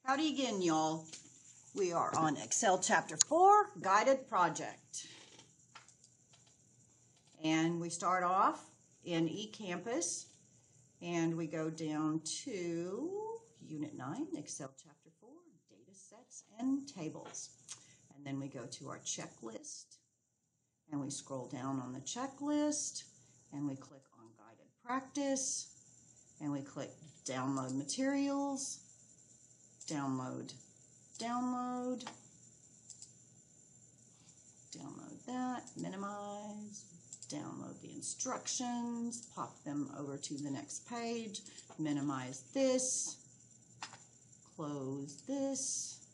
Howdy again, y'all. We are on Excel Chapter 4, Guided Project. And we start off in eCampus, and we go down to Unit 9, Excel Chapter 4, Data Sets and Tables. And then we go to our checklist, and we scroll down on the checklist, and we click on Guided Practice, and we click Download Materials, download that, minimize, download the instructions, pop them over to the next page, minimize this, close this,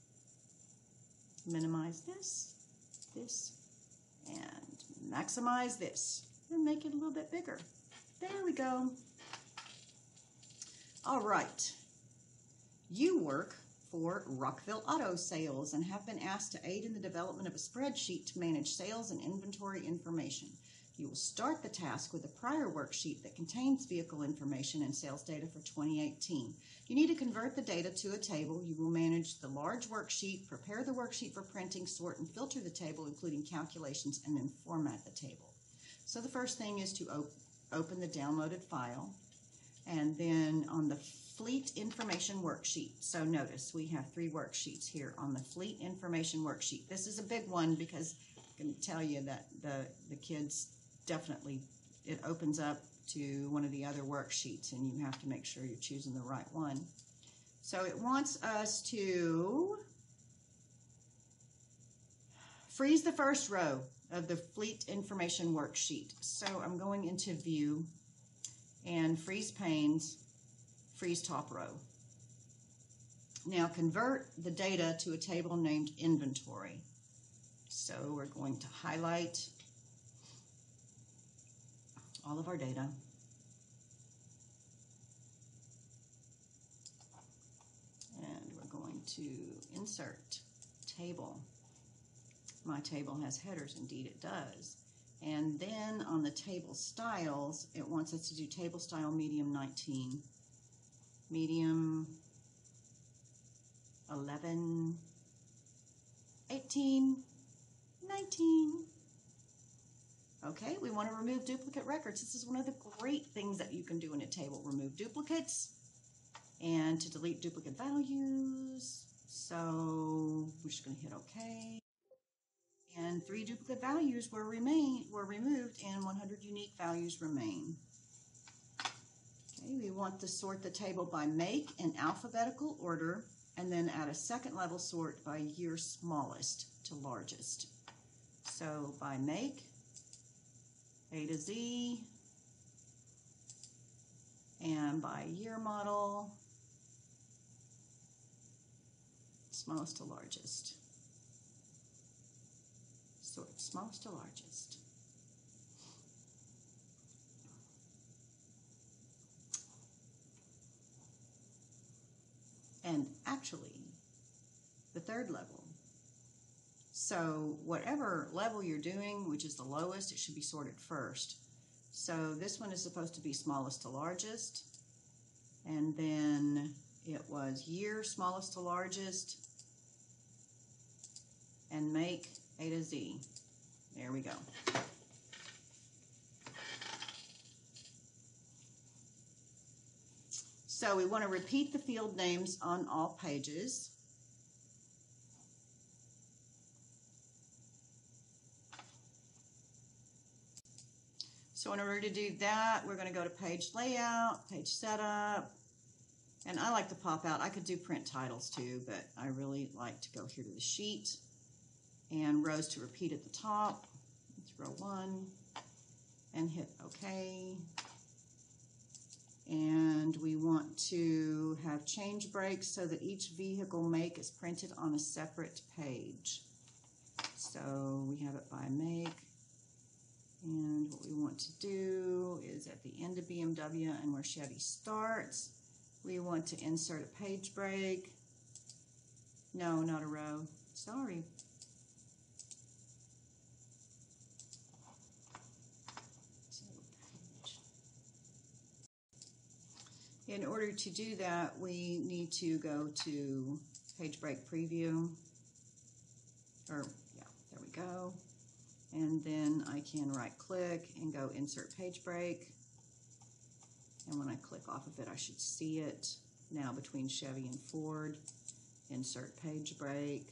minimize this, and maximize this, and make it a little bit bigger. There we go. All right. You work for Rockville Auto Sales and have been asked to aid in the development of a spreadsheet to manage sales and inventory information. You will start the task with a prior worksheet that contains vehicle information and sales data for 2018. You need to convert the data to a table. You will manage the large worksheet, prepare the worksheet for printing, sort, and filter the table, including calculations, and then format the table. So the first thing is to open the downloaded file, and then on the Fleet Information Worksheet. So notice we have 3 worksheets here on the Fleet Information Worksheet. This is a big one because I'm going to tell you that the kids definitely, it opens up to one of the other worksheets and you have to make sure you're choosing the right one. So it wants us to freeze the first row of the Fleet Information Worksheet. So I'm going into View and Freeze Panes, freeze top row. Now convert the data to a table named inventory. So we're going to highlight all of our data. And we're going to insert table. My table has headers, indeed it does. And then on the table styles, it wants us to do table style medium 19. Medium 11, 18, 19. Okay, we want to remove duplicate records. This is one of the great things that you can do in a table. Remove duplicates and to delete duplicate values. So we're just going to hit OK. And 3 duplicate values were removed and 100 unique values remain. We want to sort the table by make in alphabetical order and then add a second level sort by year smallest to largest. So by make, A to Z, and by year model, smallest to largest. Sort smallest to largest. And actually, the third level. So whatever level you're doing, which is the lowest, it should be sorted first. So this one is supposed to be smallest to largest. And then it was year smallest to largest. And make A to Z. There we go. So we want to repeat the field names on all pages. So in order to do that, we're going to go to page layout, page setup, and I like to pop out. I could do print titles too, but I really like to go here to the sheet and rows to repeat at the top. It's row 1 and hit OK. And we want to have change breaks so that each vehicle make is printed on a separate page. So we have it by make. And what we want to do is at the end of BMW and where Chevy starts, we want to insert a page break. No, not a row. Sorry. In order to do that, we need to go to page break preview, or yeah, there we go. And then I can right click and go insert page break. And when I click off of it, I should see it now between Chevy and Ford. Insert page break.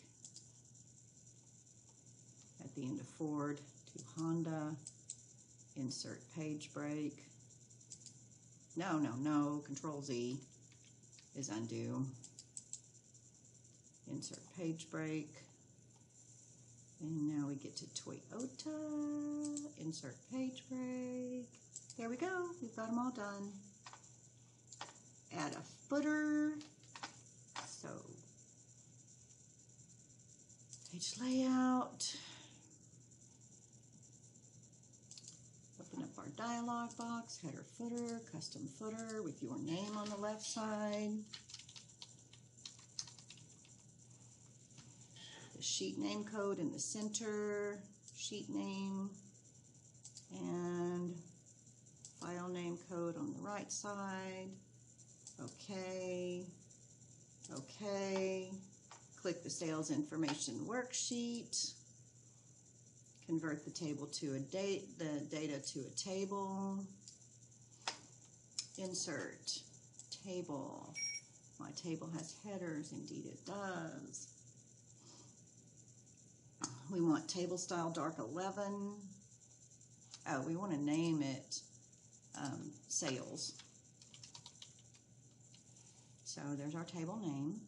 At the end of Ford to Honda. Insert page break. No, Control Z is undo. Insert page break. And now we get to Toyota. Insert page break. There we go. We've got them all done. Add a footer. So, page layout. Open up our dialog box. Header footer. Custom footer with your name on the left side. The sheet name code in the center. Sheet name. And file name code on the right side. Okay. Okay. Click the sales information worksheet. Convert the table to the data to a table. Insert table. My table has headers, indeed it does. We want table style dark 11. Oh, we want to name it sales. So there's our table name.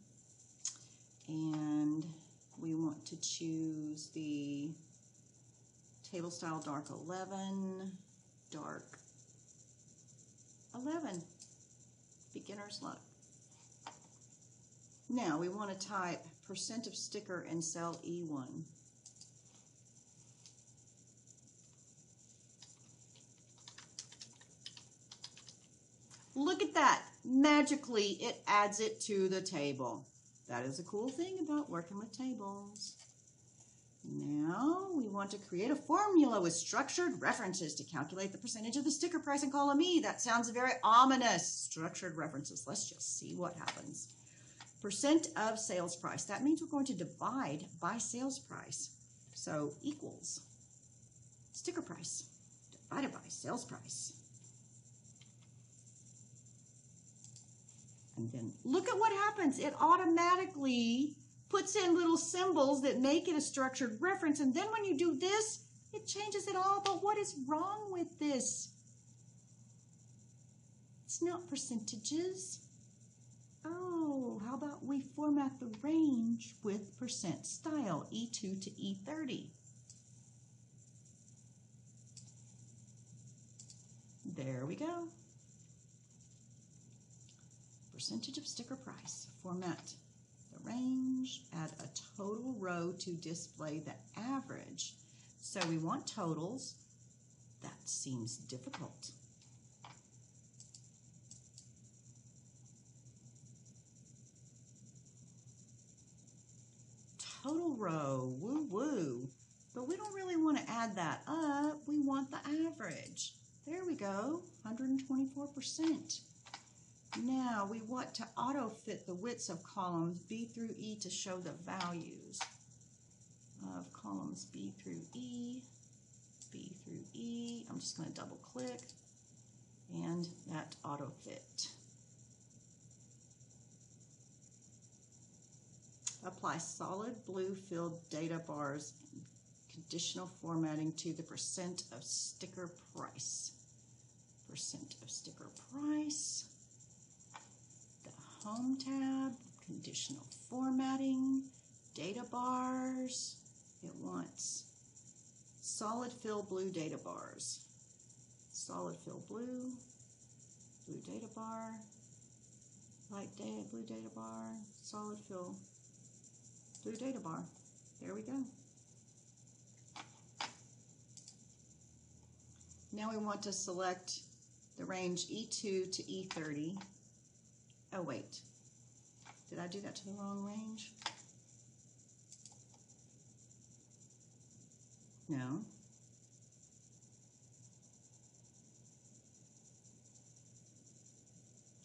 And we want to choose the table style dark 11, dark 11, beginner's luck. Now we want to type % of sticker in cell E1. Look at that. Magically, it adds it to the table. That is a cool thing about working with tables. Now we want to create a formula with structured references to calculate the percentage of the sticker price in column E. That sounds very ominous. Structured references. Let's just see what happens. % of sales price. That means we're going to divide by sales price. So equals sticker price divided by sales price. And then look at what happens. It automatically puts in little symbols that make it a structured reference. And then when you do this, it changes it all. But what is wrong with this? It's not percentages. Oh, how about we format the range with % style, E2 to E30. There we go. Percentage of sticker price. Format the range. Add a total row to display the average. So we want totals. That seems difficult. Total row. Woo woo. But we don't really want to add that up. We want the average. There we go. 124%. Now we want to auto-fit the widths of columns B through E to show the values of columns B through E, B through E. I'm just going to double click and that auto-fit. Apply solid blue filled data bars and conditional formatting to the % of sticker price. % of sticker price. Home tab, conditional formatting, data bars. It wants solid fill blue data bars. Solid fill blue, blue data bar, light data, blue data bar, solid fill blue data bar. There we go. Now we want to select the range E2 to E30. Oh, wait. Did I do that to the wrong range? No.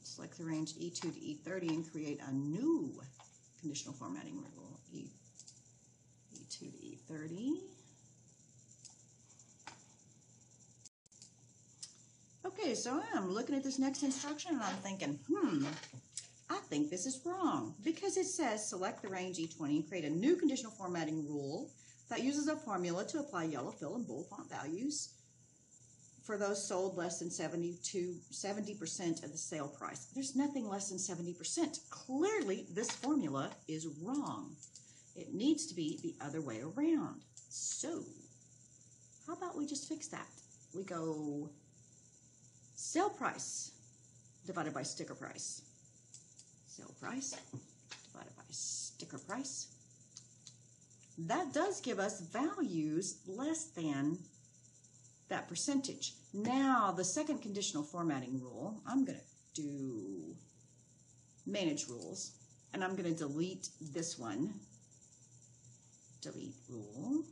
Select the range E2 to E30 and create a new conditional formatting rule, E2 to E30. Okay, so I'm looking at this next instruction and I'm thinking, I think this is wrong because it says select the range E20 and create a new conditional formatting rule that uses a formula to apply yellow fill and bold font values for those sold less than 70% of the sale price. There's nothing less than 70%. Clearly, this formula is wrong. It needs to be the other way around. So, how about we just fix that? We go sale price divided by sticker price. Sale price divided by sticker price. That does give us values less than that percentage. Now, the second conditional formatting rule, I'm going to do manage rules, and I'm going to delete this one. Delete rule,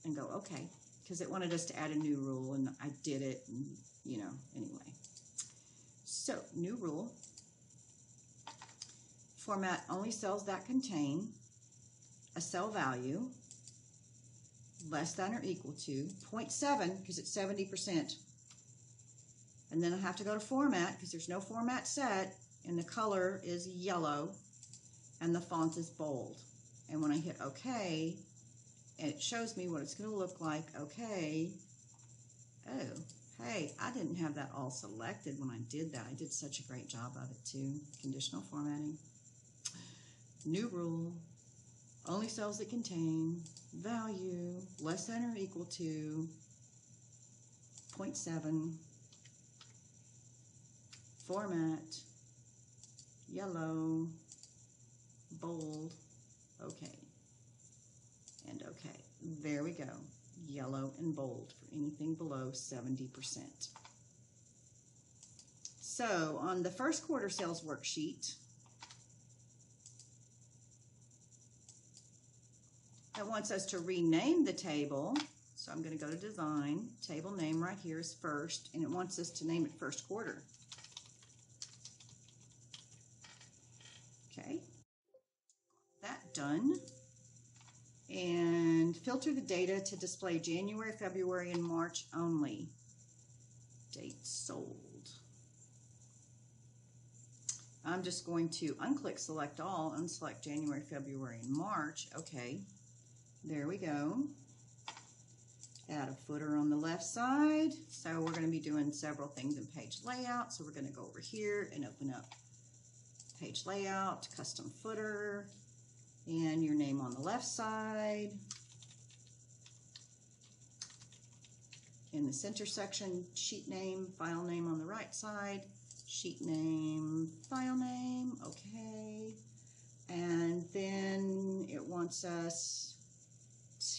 and go okay, because it wanted us to add a new rule, and I did it, and anyway. So, new rule. Format only cells that contain a cell value less than or equal to 0.7, because it's 70%. And then I have to go to format, because there's no format set, and the color is yellow, and the font is bold. And when I hit OK, and it shows me what it's going to look like, OK. Oh, hey, I didn't have that all selected when I did that. I did such a great job of it too. Conditional formatting. New rule. Only cells that contain value less than or equal to 0.7. Format. Yellow. Bold. OK. And OK. There we go. Yellow and bold for anything below 70%. So on the first quarter sales worksheet, it wants us to rename the table. So I'm going to go to design. Table name right here is first, and it wants us to name it first quarter. Okay. That done. And filter the data to display January, February, and March only. Dates sold. I'm just going to unclick select all, unselect January, February, and March. Okay, there we go. Add a footer on the left side. So we're going to be doing several things in page layout. So we're going to go over here and open up page layout, custom footer, and your name on the left side. In the center section, sheet name, file name on the right side, sheet name, file name, okay. And then it wants us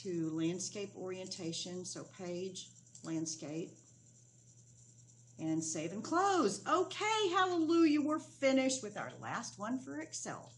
to landscape orientation, so page, landscape, and save and close. Okay, hallelujah, we're finished with our last one for Excel.